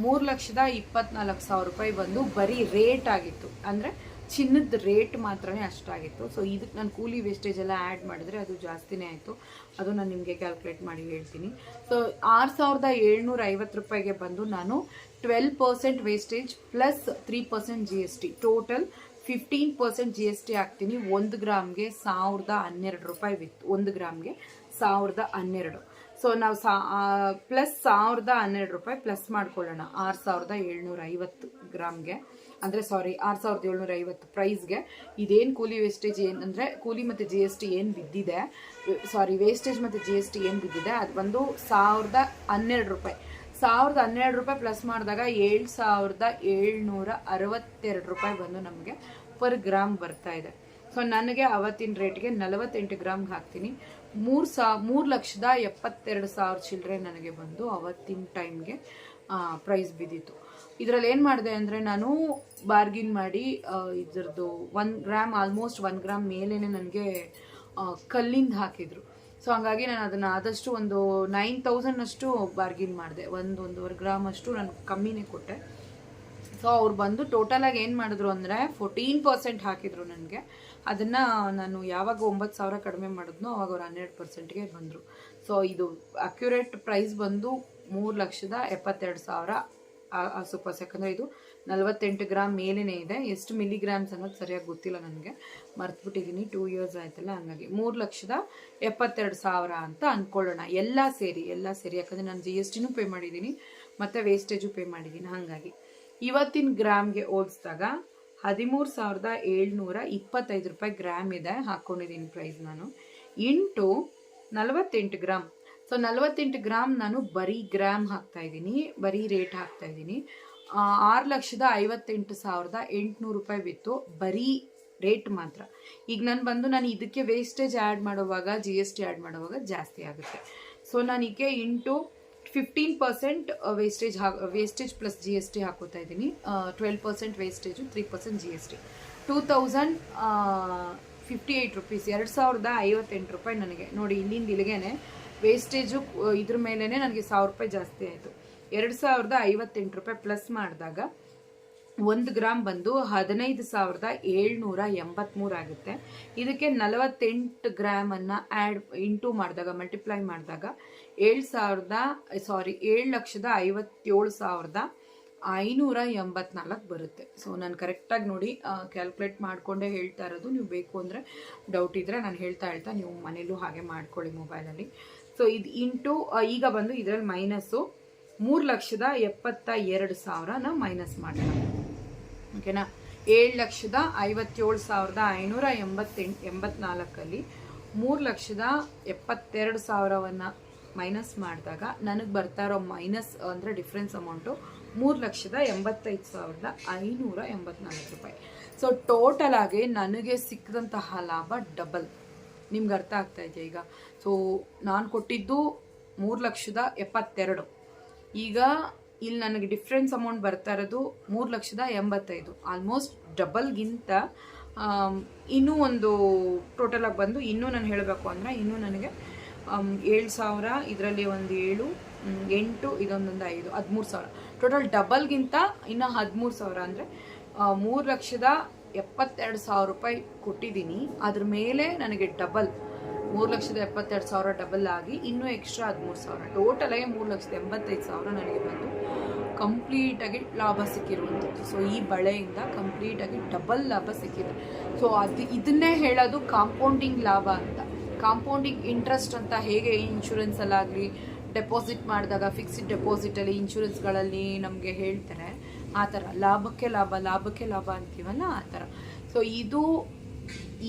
3,24,000 ರೂಪಾಯಿ ಬಂದು ಬರೀ ರೇಟ್ ಆಗಿತ್ತು, ಅಂದರೆ ಚಿನ್ನದ ರೇಟ್ ಮಾತ್ರನೇ ಅಷ್ಟಾಗಿತ್ತು. ಸೊ ಇದಕ್ಕೆ ನಾನು ಕೂಲಿ ವೇಸ್ಟೇಜ್ ಎಲ್ಲ ಆ್ಯಡ್ ಮಾಡಿದ್ರೆ ಅದು ಜಾಸ್ತಿನೇ ಆಯಿತು. ಅದು ನಾನು ನಿಮಗೆ ಕ್ಯಾಲ್ಕುಲೇಟ್ ಮಾಡಿ ಹೇಳ್ತೀನಿ. ಸೊ 6,750 ರೂಪಾಯಿಗೆ ಬಂದು ನಾನು 12% wastage plus 3% GST, total 15% GST ಹಾಕ್ತೀನಿ. 1 ಗ್ರಾಮ್ಗೆ 1,012 ರೂಪಾಯಿ ವಿತ್ 1 ಗ್ರಾಮ್ಗೆ 1,012. ಸೊ ನಾವು ಪ್ಲಸ್ 1,012 ರೂಪಾಯಿ ಪ್ಲಸ್ ಮಾಡ್ಕೊಳ್ಳೋಣ 6,750 ಗ್ರಾಮ್ಗೆ, ಅಂದರೆ 6,750 ಪ್ರೈಸ್ಗೆ. ಇದೇನು ಕೂಲಿ ವೇಸ್ಟೇಜ್ ಏನಂದರೆ ಕೂಲಿ ಮತ್ತು GST ಏನು ಬಿದ್ದಿದೆ, ವೇಸ್ಟೇಜ್ ಮತ್ತು GST ಏನು ಬಿದ್ದಿದೆ ಅದು ಬಂದು 1,012 ರೂಪಾಯಿ. ₹1012 ಪ್ಲಸ್ ಮಾಡಿದಾಗ ₹7,762 ಬಂದು ನಮಗೆ ಪರ್ ಗ್ರಾಮ್ ಬರ್ತಾ ಇದೆ. ಸೊ ನನಗೆ ಅವತ್ತಿನ ರೇಟ್ಗೆ 48 ಗ್ರಾಮ್ಗೆ ಹಾಕ್ತೀನಿ. 3,72,000 ಚಿಲ್ಲರೆ ನನಗೆ ಬಂದು ಅವತ್ತಿನ ಟೈಮ್ಗೆ ಪ್ರೈಸ್ ಬಿದ್ದಿತ್ತು. ಇದರಲ್ಲಿ ಏನು ಮಾಡಿದೆ ಅಂದರೆ ನಾನು ಬಾರ್ಗಿನ್ ಮಾಡಿ ಇದ್ರದ್ದು 1 ಗ್ರಾಮ್ ಆಲ್ಮೋಸ್ಟ್ 1 ಗ್ರಾಮ್ ಮೇಲೇ ನನಗೆ ಕಲ್ಲಿಂದ ಹಾಕಿದ್ರು. ಸೊ ಹಂಗಾಗಿ ನಾನು ಅದನ್ನು ಆದಷ್ಟು ಒಂದು 9,000 ಅಷ್ಟು ಬಾರ್ಗಿನ್ ಮಾಡಿದೆ. 1-1.5 ಗ್ರಾಮ್ ಅಷ್ಟು ನಾನು ಕಮ್ಮಿನೇ ಕೊಟ್ಟೆ. ಸೊ ಅವ್ರು ಬಂದು ಟೋಟಲಾಗಿ ಏನು ಮಾಡಿದ್ರು ಅಂದರೆ 14% ಹಾಕಿದ್ರು ನನಗೆ. ಅದನ್ನು ನಾನು ಯಾವಾಗ 9,000 ಕಡಿಮೆ ಮಾಡಿದ್ನೋ ಅವಾಗ ಅವ್ರು 12%ಗೆ ಬಂದರು. ಸೊ ಇದು ಅಕ್ಯುರೇಟ್ ಪ್ರೈಸ್ ಬಂದು 3,72,000 ಸೂಪರ್ಸ್. ಯಾಕಂದರೆ ಇದು 48 ಗ್ರಾಮ್ ಮೇಲೇ ಇದೆ. ಎಷ್ಟು ಮಿಲಿಗ್ರಾಮ್ಸ್ ಅನ್ನೋದು ಸರಿಯಾಗಿ ಗೊತ್ತಿಲ್ಲ ನನಗೆ, ಮರ್ತ್ಬಿಟ್ಟಿದ್ದೀನಿ, 2 ಇಯರ್ಸ್ ಆಯ್ತಲ್ಲ. ಹಂಗಾಗಿ 3,72,000 ಅಂತ ಅಂದ್ಕೊಳ್ಳೋಣ. ಎಲ್ಲ ಸೇರಿ ಯಾಕಂದರೆ ನಾನು GSTನೂ ಪೇ ಮಾಡಿದ್ದೀನಿ ಮತ್ತು ವೇಸ್ಟೇಜು ಪೇ ಮಾಡಿದ್ದೀನಿ. ಹಾಗಾಗಿ ಇವತ್ತಿನ ಗ್ರಾಮ್ಗೆ ಹೋಲಿಸಿದಾಗ 13,725 ಗ್ರಾಮ್ ಇದೆ ಹಾಕ್ಕೊಂಡಿದ್ದೀನಿ ಪ್ರೈಸ್ ನಾನು, ಇಂಟು 48 ಗ್ರಾಮ್. ಸೊ 48 ಗ್ರಾಮ್ ನಾನು ಬರೀ ಗ್ರಾಮ್ ಹಾಕ್ತಾ ಇದ್ದೀನಿ, ಬರೀ ರೇಟ್ ಹಾಕ್ತಾ ಇದ್ದೀನಿ. 6,58,800 ಬಿತ್ತು ಬರೀ ರೇಟ್ ಮಾತ್ರ. ಈಗ ನಾನು ಇದಕ್ಕೆ ವೇಸ್ಟೇಜ್ ಆ್ಯಡ್ ಮಾಡುವಾಗ GST ಆ್ಯಡ್ ಮಾಡುವಾಗ ಜಾಸ್ತಿ ಆಗುತ್ತೆ. ಸೊ ನಾನೀಗ ಇಂಟು 15% ವೇಸ್ಟೇಜ್ ಪ್ಲಸ್ GST ಹಾಕೋತಾ ಇದ್ದೀನಿ. 12% ವೇಸ್ಟೇಜು, 3% GST. 2,058 ರುಪೀಸ್, ₹2,058 ನನಗೆ. ನೋಡಿ ಇಲ್ಲಿಂದ ಇಲ್ಲಿಗೇನೆ ವೇಸ್ಟೇಜು ಇದ್ರ ಮೇಲೇ ನನಗೆ ₹1,000 ಜಾಸ್ತಿ ಆಯಿತು. ₹2,058 ಪ್ಲಸ್ ಮಾಡಿದಾಗ 1 ಗ್ರಾಮ್ ಬಂದು 15,783 ಆಗುತ್ತೆ. ಇದಕ್ಕೆ 48 ಗ್ರಾಮನ್ನು ಇಂಟು ಮಾಡಿದಾಗ, ಮಲ್ಟಿಪ್ಲೈ ಮಾಡಿದಾಗ 7,57,584 ಬರುತ್ತೆ. ಸೊ ನಾನು ಕರೆಕ್ಟಾಗಿ ನೋಡಿ ಕ್ಯಾಲ್ಕುಲೇಟ್ ಮಾಡಿಕೊಂಡೇ ಹೇಳ್ತಾ ಇರೋದು. ನೀವು ಬೇಕು ಅಂದರೆ ಡೌಟ್ ಇದ್ದರೆ ನಾನು ಹೇಳ್ತಾ ನೀವು ಮನೇಲೂ ಹಾಗೆ ಮಾಡ್ಕೊಳ್ಳಿ ಮೊಬೈಲಲ್ಲಿ. ಸೊ ಇದು ಇಂಟು ಈಗ ಬಂದು ಇದರಲ್ಲಿ ಮೈನಸ್ಸು 3,72,000 ಮೈನಸ್ ಮಾಡೋಣ. ಓಕೆನಾ? 7,57,584 3,72,000 ಮೈನಸ್ ಮಾಡಿದಾಗ ನನಗೆ ಬರ್ತಾ ಇರೋ ಮೈನಸ್ ಅಂದರೆ ಡಿಫ್ರೆನ್ಸ್ ಅಮೌಂಟು 3,85,584 ಸೊ ಟೋಟಲ್ ಆಗಿ ನನಗೆ ಸಿಕ್ಕಿದಂತಹ ಲಾಭ ಡಬಲ್. ನಿಮ್ಗೆ ಅರ್ಥ ಆಗ್ತಾ ಇದೆಯಾ ಈಗ? ಸೊ ನಾನು ಕೊಟ್ಟಿದ್ದು 3,72,000. ಈಗ ಇಲ್ಲಿ ನನಗೆ ಡಿಫ್ರೆನ್ಸ್ ಅಮೌಂಟ್ ಬರ್ತಾ ಇರೋದು 3,85,000, ಆಲ್ಮೋಸ್ಟ್ ಡಬಲ್ಗಿಂತ ಇನ್ನೂ ಒಂದು ಟೋಟಲಾಗಿ ಬಂದು ಇನ್ನೂ ನಾನು ಹೇಳಬೇಕು ಅಂದರೆ ಇನ್ನೂ ನನಗೆ 7,000, ಇದರಲ್ಲಿ ಒಂದು 7, 8, ಇದೊಂದೊಂದು 5, 13,000 ಟೋಟಲ್ ಡಬಲ್ಗಿಂತ ಇನ್ನು 13,000 ಅಂದರೆ 3,72,000 ಕೊಟ್ಟಿದ್ದೀನಿ. ಅದ್ರ ಮೇಲೆ ನನಗೆ ಡಬಲ್ 3,72,000 ಡಬಲ್ ಆಗಿ ಇನ್ನೂ ಎಕ್ಸ್ಟ್ರಾ 13,000, ಟೋಟಲಾಗಿ 3,85,000 ನನಗೆ ಬಂದು ಕಂಪ್ಲೀಟಾಗಿ ಲಾಭ ಸಿಕ್ಕಿರುವಂಥದ್ದು. ಸೊ ಈ ಬಳೆಯಿಂದ ಕಂಪ್ಲೀಟಾಗಿ ಡಬಲ್ ಲಾಭ ಸಿಕ್ಕಿದೆ. ಸೊ ಇದನ್ನೇ ಹೇಳೋದು ಕಾಂಪೌಂಡಿಂಗ್ ಲಾಭ ಅಂತ. ಕಾಂಪೌಂಡಿಂಗ್ ಇಂಟ್ರೆಸ್ಟ್ ಅಂತ ಹೇಗೆ ಇನ್ಶೂರೆನ್ಸಲ್ಲಾಗಲಿ ಡೆಪಾಸಿಟ್ ಮಾಡಿದಾಗ ಫಿಕ್ಸ್ಡ್ ಡೆಪಾಸಿಟಲ್ಲಿ ಇನ್ಶೂರೆನ್ಸ್ಗಳಲ್ಲಿ ನಮಗೆ ಹೇಳ್ತಾರೆ, ಆ ಥರ ಲಾಭಕ್ಕೆ ಲಾಭ ಅಂತೀವಲ್ಲ, ಆ ಥರ. ಸೊ ಇದು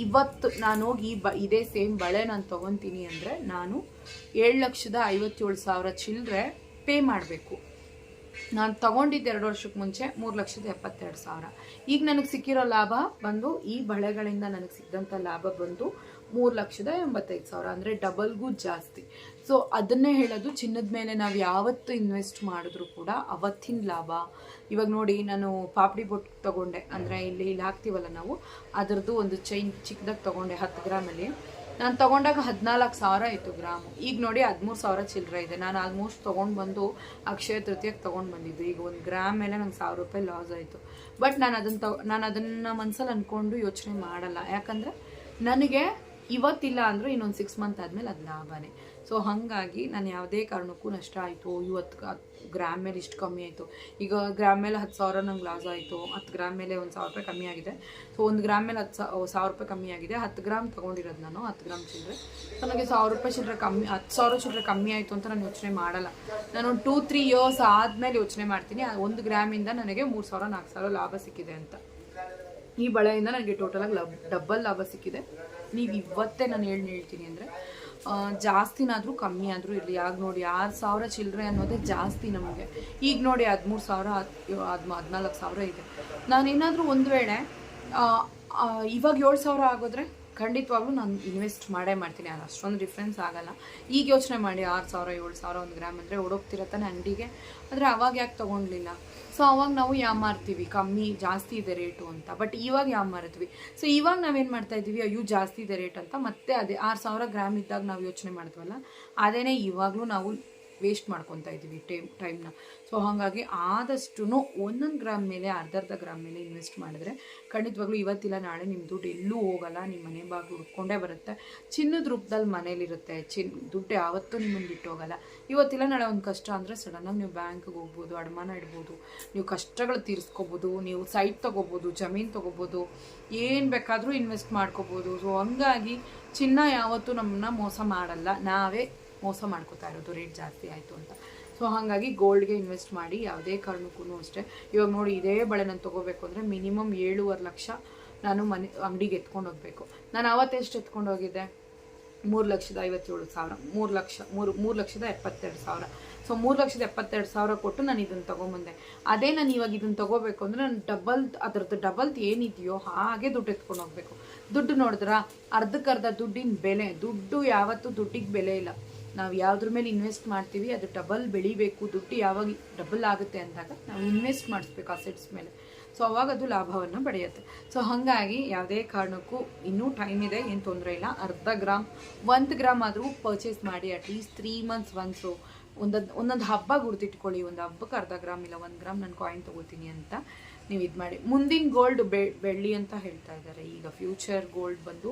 ಇವತ್ತು ನಾನು ಹೋಗಿ ಇದೇ ಸೇಮ್ ಬಳೆ ನಾನು ತೊಗೊತೀನಿ ಅಂದರೆ ನಾನು 7,57,000 ಚಿಲ್ಲರೆ ಪೇ ಮಾಡಬೇಕು. ನಾನು ತೊಗೊಂಡಿದ್ದು 2 ವರ್ಷಕ್ಕೆ ಮುಂಚೆ 3,72,000. ಈಗ ನನಗೆ ಸಿಕ್ಕಿರೋ ಲಾಭ ಬಂದು ಈ ಬಳೆಗಳಿಂದ ನನಗೆ ಸಿಕ್ಕಿದಂಥ ಲಾಭ ಬಂದು 3,85,000, ಅಂದರೆ ಡಬಲ್ಗೂ ಜಾಸ್ತಿ. ಸೊ ಅದನ್ನೇ ಹೇಳೋದು, ಚಿನ್ನದ ಮೇಲೆ ನಾವು ಯಾವತ್ತು ಇನ್ವೆಸ್ಟ್ ಮಾಡಿದ್ರು ಕೂಡ ಅವತ್ತಿನ ಲಾಭ. ಇವಾಗ ನೋಡಿ, ನಾನು ಪಾಪಡಿ ಬೊಟ್ಟು ತೊಗೊಂಡೆ, ಅಂದರೆ ಇಲ್ಲಿ ಹಾಕ್ತೀವಲ್ಲ ನಾವು, ಅದರದ್ದು ಒಂದು ಚೈನ್ ಚಿಕ್ಕದಾಗಿ ತೊಗೊಂಡೆ 10 ಗ್ರಾಮಲ್ಲಿ. ನಾನು ತೊಗೊಂಡಾಗ 14,000 ಆಯಿತು ಗ್ರಾಮು. ಈಗ ನೋಡಿ 13,000 ಚಿಲ್ಲರೆ ಇದೆ. ನಾನು ಆಲ್ಮೋಸ್ಟ್ ತೊಗೊಂಡು ಬಂದು ಅಕ್ಷಯ ತೃತೀಯಕ್ಕೆ ತೊಗೊಂಡು ಬಂದಿದ್ದು. ಈಗ 1 ಗ್ರಾಮ್ ಮೇಲೆ ನಂಗೆ ₹1,000 ಲಾಸ್ ಆಯಿತು. ಬಟ್ ನಾನು ಅದನ್ನು ಮನಸ್ಸಲ್ಲಿ ಅಂದ್ಕೊಂಡು ಯೋಚನೆ ಮಾಡಲ್ಲ. ಯಾಕಂದರೆ ನನಗೆ ಇವತ್ತಿಲ್ಲ ಅಂದರೂ ಇನ್ನೊಂದು 6 ಮಂತ್ ಆದಮೇಲೆ ಅದು ಲಾಭನೇ. ಸೊ ಹಾಗಾಗಿ ನಾನು ಯಾವುದೇ ಕಾರಣಕ್ಕೂ ನಷ್ಟ ಆಯಿತು, ಇವತ್ತು ಗ್ರಾಮ್ ಮೇಲೆ ಇಷ್ಟು ಕಮ್ಮಿ ಆಯಿತು, ಈಗ ಗ್ರಾಮ್ ಮೇಲೆ 10,000 ನಂಗೆ ಲಾಸ್ ಆಯಿತು, 10 ಗ್ರಾಮ್ ಮೇಲೆ ಒಂದು ₹1,000 ಕಮ್ಮಿ ಆಗಿದೆ. ಸೊ 1 ಗ್ರಾಮ್ ಮೇಲೆ ₹1,000 ಕಮ್ಮಿ ಆಗಿದೆ. 10 ಗ್ರಾಮ್ ತೊಗೊಂಡಿರೋದು ನಾನು, 10 ಗ್ರಾಮ್ ಚಿಲ್ಲರೆ. ಸೊ ನನಗೆ ₹1,000 ಚಿಲ್ಲರೆ ಕಮ್ಮಿ, 10,000 ಚಿಲ್ಲರೆ ಕಮ್ಮಿ ಆಯಿತು ಅಂತ ನಾನು ಯೋಚನೆ ಮಾಡಲ್ಲ. ನಾನು 2-3 ಇಯರ್ಸ್ ಆದಮೇಲೆ ಯೋಚನೆ ಮಾಡ್ತೀನಿ 1 ಗ್ರಾಮಿಂದ ನನಗೆ 3,000-4,000 ಲಾಭ ಸಿಕ್ಕಿದೆ ಅಂತ. ಈ ಬಳೆಯಿಂದ ನನಗೆ ಟೋಟಲಾಗಿ ಡಬಲ್ ಲಾಭ ಸಿಕ್ಕಿದೆ. ನೀವು ಇವತ್ತೇ ನಾನು ಹೇಳ್ತೀನಿ ಅಂದರೆ ಜಾಸ್ತಿನಾದರೂ ಕಮ್ಮಿ ಆದರೂ ಇರಲಿ. ಆಗ ನೋಡಿ 6,000 ಚಿಲ್ಲರೆ ಅನ್ನೋದೇ ಜಾಸ್ತಿ ನಮಗೆ. ಈಗ ನೋಡಿ 13,000 14,000 ಇದೆ. ನಾನೇನಾದರೂ ಒಂದು ವೇಳೆ ಇವಾಗ 7,000 ಆಗೋದ್ರೆ ಖಂಡಿತವಾಗ್ಲೂ ನಾನು ಇನ್ವೆಸ್ಟ್ ಮಾಡೇ ಮಾಡ್ತೀನಿ. ಅದು ಅಷ್ಟೊಂದು ಡಿಫ್ರೆನ್ಸ್ ಆಗಲ್ಲ. ಈಗ ಯೋಚನೆ ಮಾಡಿ 6,000 7,000 ಒಂದು ಗ್ರಾಮ್ ಅಂದರೆ ಓಡೋಗ್ತಿರತ್ತಾನೆ ಅಂಗಡಿಗೆ. ಆದರೆ ಅವಾಗ ಯಾಕೆ ತೊಗೊಳ್ಲಿಲ್ಲ? ಸೊ ಅವಾಗ ನಾವು ಯಾಮಾರ್ತೀವಿ, ಕಮ್ಮಿ ಜಾಸ್ತಿ ಇದೆ ರೇಟು ಅಂತ. ಬಟ್ ಇವಾಗ ಯಾಮಾರಿದ್ವಿ. ಸೊ ಇವಾಗ ನಾವೇನು ಮಾಡ್ತಾ ಇದ್ದೀವಿ, ಅಯ್ಯೋ ಜಾಸ್ತಿ ಇದೆ ರೇಟ್ ಅಂತ ಮತ್ತೆ ಅದೇ 6,000 ಗ್ರಾಮ್ ಇದ್ದಾಗ ನಾವು ಯೋಚನೆ ಮಾಡಿದ್ವಲ್ಲ, ಅದೇನೇ ಇವಾಗಲೂ ನಾವು ವೇಸ್ಟ್ ಮಾಡ್ಕೊತಾ ಇದ್ದೀವಿ ಟೈಮ್ನ. ಸೊ ಹಾಗಾಗಿ ಆದಷ್ಟು ಒಂದೊಂದು ಗ್ರಾಮ್ ಮೇಲೆ ಅರ್ಧ ಗ್ರಾಮ್ ಮೇಲೆ ಇನ್ವೆಸ್ಟ್ ಮಾಡಿದ್ರೆ ಖಂಡಿತವಾಗ್ಲೂ ಇವತ್ತಿಲ್ಲ ನಾಳೆ ನಿಮ್ಮ ದುಡ್ಡು ಎಲ್ಲೂ ಹೋಗಲ್ಲ, ನಿಮ್ಮ ಮನೆ ಬಾಗಿಲು ಹುಡ್ಕೊಂಡೇ ಬರುತ್ತೆ. ಚಿನ್ನದ ರೂಪದಲ್ಲಿ ಮನೇಲಿರುತ್ತೆ. ದುಡ್ಡು ಯಾವತ್ತೂ ನಿಮ್ಮನ್ನು ಬಿಟ್ಟು ಹೋಗಲ್ಲ. ಇವತ್ತಿಲ್ಲ ನಾಳೆ ಒಂದು ಕಷ್ಟ ಅಂದರೆ ಸಡನ್ನಾಗಿ ನೀವು ಬ್ಯಾಂಕ್ಗೆ ಹೋಗ್ಬೋದು, ಅಡಮಾನ ಇಡ್ಬೋದು, ನೀವು ಕಷ್ಟಗಳು ತೀರಿಸ್ಕೋಬೋದು, ನೀವು ಸೈಟ್ ತೊಗೋಬೋದು, ಜಮೀನು ತೊಗೋಬೋದು, ಏನು ಬೇಕಾದರೂ ಇನ್ವೆಸ್ಟ್ ಮಾಡ್ಕೋಬೋದು. ಸೊ ಹಂಗಾಗಿ ಚಿನ್ನ ಯಾವತ್ತೂ ನಮ್ಮನ್ನ ಮೋಸ ಮಾಡಲ್ಲ, ನಾವೇ ಮೋಸ ಮಾಡ್ಕೋತಾ ಇರೋದು ರೇಟ್ ಜಾಸ್ತಿ ಆಯಿತು ಅಂತ. ಸೊ ಹಾಗಾಗಿ ಗೋಲ್ಡ್ಗೆ ಇನ್ವೆಸ್ಟ್ ಮಾಡಿ, ಯಾವುದೇ ಕಾರಣಕ್ಕೂ ಅಷ್ಟೇ. ಇವಾಗ ನೋಡಿ ಇದೇ ಬಳೆ ನಾನು ತೊಗೋಬೇಕು ಅಂದರೆ ಮಿನಿಮಮ್ 7.5 ಲಕ್ಷ ನಾನು ಅಂಗಡಿಗೆ ಎತ್ಕೊಂಡು ಹೋಗಬೇಕು. ನಾನು ಅವತ್ತೆಷ್ಟು ಎತ್ಕೊಂಡು ಹೋಗಿದ್ದೆ? 3,57,000, 3,72,000. ಸೊ 3,72,000 ಕೊಟ್ಟು ನಾನು ಇದನ್ನು ತೊಗೊಂಬಂದೆ. ಅದೇ ನಾನು ಇವಾಗ ಇದನ್ನು ತೊಗೋಬೇಕು ಅಂದರೆ ನಾನು ಅದರದ್ದು ಡಬಲ್ ಏನಿದೆಯೋ ಹಾಗೆ ದುಡ್ಡು ಎತ್ಕೊಂಡು ಹೋಗಬೇಕು. ದುಡ್ಡು ನೋಡಿದ್ರ ಅರ್ಧಕ್ಕರ್ಧ ದುಡ್ಡಿನ ಬೆಲೆ. ದುಡ್ಡು ಯಾವತ್ತೂ ದುಡ್ಡಿಗೆ ಬೆಲೆ ಇಲ್ಲ. ನಾವು ಯಾವುದ್ರ ಮೇಲೆ ಇನ್ವೆಸ್ಟ್ ಮಾಡ್ತೀವಿ ಅದು ಡಬಲ್ ಬೆಳಿಬೇಕು. ದುಡ್ಡು ಯಾವಾಗ ಡಬಲ್ ಆಗುತ್ತೆ ಅಂದಾಗ ನಾವು ಇನ್ವೆಸ್ಟ್ ಮಾಡಿಸ್ಬೇಕು ಅಸೆಟ್ಸ್ ಮೇಲೆ. ಸೊ ಅವಾಗ ಅದು ಲಾಭವನ್ನು ಪಡೆಯುತ್ತೆ. ಸೊ ಹಾಗಾಗಿ ಯಾವುದೇ ಕಾರಣಕ್ಕೂ ಇನ್ನೂ ಟೈಮ್ ಇದೆ, ಏನು ತೊಂದರೆ ಇಲ್ಲ. ಅರ್ಧ ಗ್ರಾಮ್ 1 ಗ್ರಾಮ್ ಆದರೂ ಪರ್ಚೇಸ್ ಮಾಡಿ. ಅಟ್ಲೀಸ್ಟ್ 3 ಮಂತ್ಸ್ ಒನ್ಸು ಒಂದೊಂದು ಹಬ್ಬ ಗುರ್ತಿಟ್ಕೊಳ್ಳಿ. ಒಂದು ಹಬ್ಬಕ್ಕೆ ಅರ್ಧ ಗ್ರಾಮ್ ಇಲ್ಲ 1 ಗ್ರಾಮ್ ನಾನು ಕಾಯಿನ್ ತೊಗೋತೀನಿ ಅಂತ ನೀವು ಇದು ಮಾಡಿ. ಮುಂದಿನ ಗೋಲ್ಡ್ ಬೆಳ್ಳಿ ಅಂತ ಹೇಳ್ತಾ ಇದ್ದಾರೆ. ಈಗ ಫ್ಯೂಚರ್ ಗೋಲ್ಡ್ ಬಂದು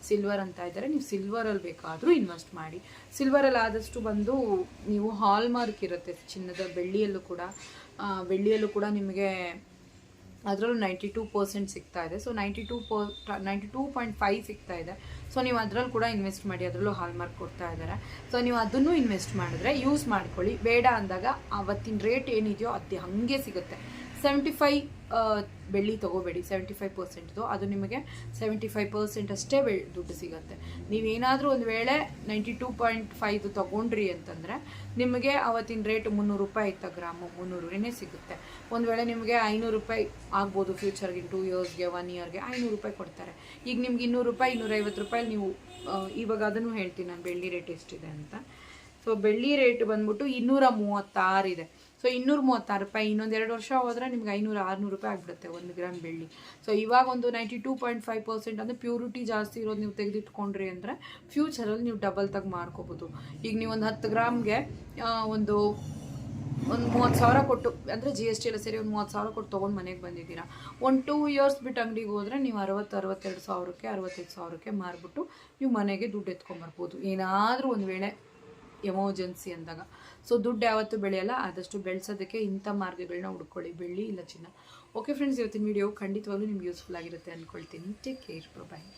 ಸಿಲ್ವರ್ ಅಂತ ಇದ್ದಾರೆ. ನೀವು ಸಿಲ್ವರಲ್ಲಿ ಬೇಕಾದರೂ ಇನ್ವೆಸ್ಟ್ ಮಾಡಿ. ಸಿಲ್ವರಲ್ಲಿ ಆದಷ್ಟು ಬಂದು ನೀವು ಹಾಲ್ಮಾರ್ಕ್ ಇರುತ್ತೆ ಚಿನ್ನದ. ಬೆಳ್ಳಿಯಲ್ಲೂ ಕೂಡ ನಿಮಗೆ ಅದರಲ್ಲೂ 92% ಸಿಗ್ತಾ ಇದೆ. ಸೊ 92.5 ಸಿಗ್ತಾ ಇದೆ. ಸೊ ನೀವು ಅದರಲ್ಲಿ ಕೂಡ ಇನ್ವೆಸ್ಟ್ ಮಾಡಿ. ಅದರಲ್ಲೂ ಹಾಲ್ಮಾರ್ಕ್ ಕೊಡ್ತಾ ಇದ್ದಾರೆ. ಸೊ ನೀವು ಅದನ್ನು ಇನ್ವೆಸ್ಟ್ ಮಾಡಿದ್ರೆ ಯೂಸ್ ಮಾಡ್ಕೊಳ್ಳಿ. ಬೇಡ ಅಂದಾಗ ಅವತ್ತಿನ ರೇಟ್ ಏನಿದೆಯೋ ಅದು ಹಾಗೆ ಸಿಗುತ್ತೆ. 75 ಬೆಳ್ಳಿ ತೊಗೋಬೇಡಿ, 75%. ಅದು ನಿಮಗೆ 75% ಅಷ್ಟೇ ದುಡ್ಡು ಸಿಗುತ್ತೆ. ನೀವೇನಾದರೂ ಒಂದು ವೇಳೆ 92.5 ತೊಗೊಂಡ್ರಿ ಅಂತಂದರೆ ನಿಮಗೆ ಅವತ್ತಿನ ರೇಟ್ 300 ರೂಪಾಯಿ ಇತ್ತ ಗ್ರಾಮು, 300 ಸಿಗುತ್ತೆ. ಒಂದು ವೇಳೆ ನಿಮಗೆ 500 ರೂಪಾಯಿ ಆಗ್ಬೋದು ಫ್ಯೂಚರ್ಗೆ. 2 ಇಯರ್ಸ್ಗೆ 1 ಇಯರ್ಗೆ 500 ರೂಪಾಯಿ ಕೊಡ್ತಾರೆ. ಈಗ ನಿಮ್ಗೆ 200 ರೂಪಾಯಿ 250 ರೂಪಾಯಿ ನೀವು ಇವಾಗ ಅದನ್ನು ಹೇಳ್ತೀನಿ ನಾನು ಬೆಳ್ಳಿ ರೇಟ್ ಎಷ್ಟಿದೆ ಅಂತ. ಸೊ ಬೆಳ್ಳಿ ರೇಟ್ ಬಂದ್ಬಿಟ್ಟು 236 ಇದೆ. ಸೊ 236 ರೂಪಾಯಿ. ಇನ್ನೊಂದು 2 ವರ್ಷ ಹೋದರೆ ನಿಮ್ಗೆ 500-600 ರೂಪಾಯಿ ಆಗಿಬಿಡುತ್ತೆ 1 ಗ್ರಾಮ್ ಬೆಳ್ಳಿ. ಸೊ ಇವಾಗ ಒಂದು 92.5% ಅಂದರೆ ಪ್ಯೂರಿಟಿ ಜಾಸ್ತಿ ಇರೋದು ನೀವು ತೆಗೆದಿಟ್ಕೊಂಡ್ರಿ ಅಂದರೆ ಫ್ಯೂಚರಲ್ಲಿ ನೀವು ಡಬಲ್ ಮಾರ್ಕೋಬೋದು. ಈಗ ನೀವು ಒಂದು 10 ಗ್ರಾಮ್ಗೆ ಒಂದು 30,000 ಕೊಟ್ಟು, ಅಂದರೆ GST ಎಲ್ಲ ಸೇರಿ ಒಂದು 30,000 ಕೊಟ್ಟು ತೊಗೊಂಡು ಮನೆಗೆ ಬಂದಿದ್ದೀರಾ. 1-2 ಇಯರ್ಸ್ ಬಿಟ್ಟು ಅಂಗಡಿಗೆ ಹೋದರೆ ನೀವು 62,000ಕ್ಕೆ 65,000ಕ್ಕೆ ಮಾರ್ಬಿಟ್ಟು ನೀವು ಮನೆಗೆ ದುಡ್ಡು ಎತ್ಕೊಂಬರ್ಬೋದು, ಏನಾದರೂ ಒಂದು ವೇಳೆ ಎಮರ್ಜೆನ್ಸಿ ಅಂದಾಗ. ಸೊ ದುಡ್ಡು ಯಾವತ್ತೂ ಬೆಳೆಯಲ್ಲ. ಆದಷ್ಟು ಬೆಳೆಸೋದಕ್ಕೆ ಇಂಥ ಮಾರ್ಗಗಳನ್ನ ಹುಡ್ಕೊಳ್ಳಿ, ಬೆಳ್ಳಿ ಇಲ್ಲ ಚಿನ್ನ. ಓಕೆ ಫ್ರೆಂಡ್ಸ್, ಇವತ್ತಿನ ವಿಡಿಯೋ ಖಂಡಿತವಾಗ್ಲೂ ನಿಮ್ಗೆ ಯೂಸ್ಫುಲ್ ಆಗಿರುತ್ತೆ ಅಂದ್ಕೊಳ್ತೀನಿ. ಟೇಕ್ ಕೇರ್, ಬಾಯ್.